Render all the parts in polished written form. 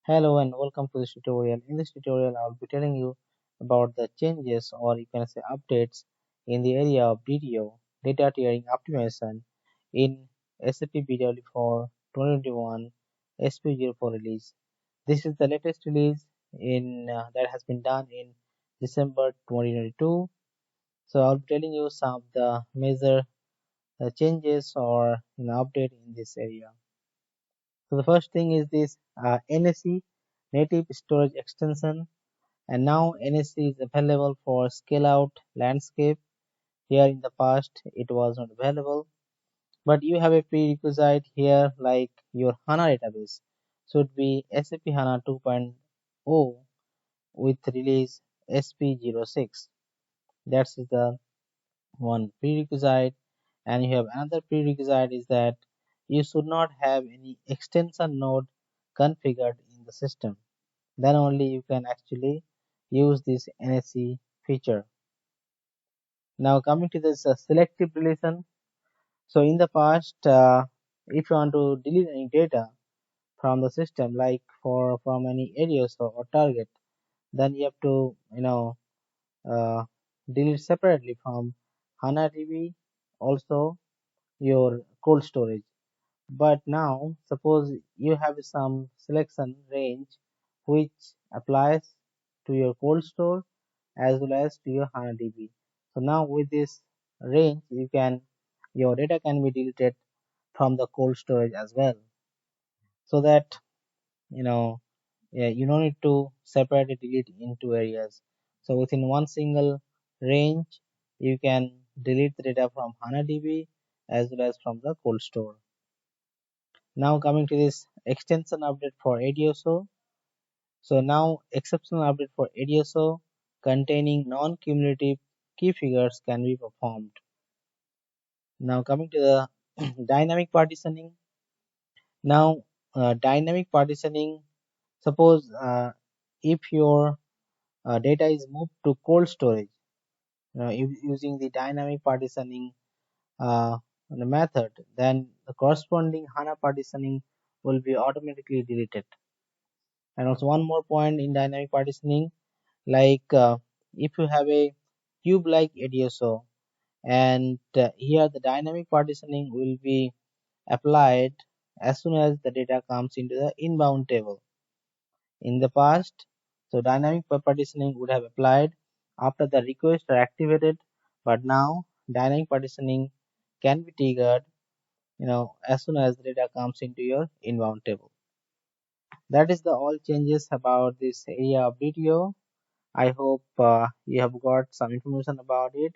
Hello and welcome to this tutorial. In this tutorial, I will be telling you about the changes or you can say updates in the area of DTO, data tiering optimization in SAP BW for 2021 SP04 release. This is the latest release in that has been done in December 2022. So I'll be telling you some of the major changes or update in this area. So the first thing is this NSE native storage extension, and now NSE is available for scale out landscape. Here in the past it was not available, but you have a prerequisite here like your HANA database should be SAP HANA 2.0 with release SP06. That's the one prerequisite, and you have another prerequisite is that you should not have any extension node configured in the system. Then only you can actually use this NSE feature. Now coming to this selective deletion. So in the past, if you want to delete any data from the system, like from any areas or target, then you have to uh, delete separately from HANA DB, also your cold storage. But now suppose you have some selection range which applies to your cold store as well as to your HANA DB. So now with this range your data can be deleted from the cold storage as well, so that you know you don't need to separately delete into areas. So within one single range you can delete the data from HANA DB as well as from the cold store. Now coming to this extension update for ADSO. So now exceptional update for ADSO containing non-cumulative key figures can be performed. Now coming to the dynamic partitioning. Now dynamic partitioning, suppose if your data is moved to cold storage using the dynamic partitioning method, then the corresponding HANA partitioning will be automatically deleted. And also one more point in dynamic partitioning, like if you have a cube like ADSO, and here the dynamic partitioning will be applied as soon as the data comes into the inbound table. In the past, so dynamic partitioning would have applied after the requests are activated, but now dynamic partitioning can be triggered as soon as the data comes into your inbound table. That is the all changes about this area of DTO. I hope you have got some information about it,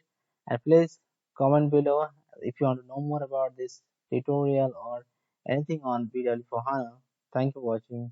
and please comment below if you want to know more about this tutorial or anything on BW for HANA. Thank you for watching.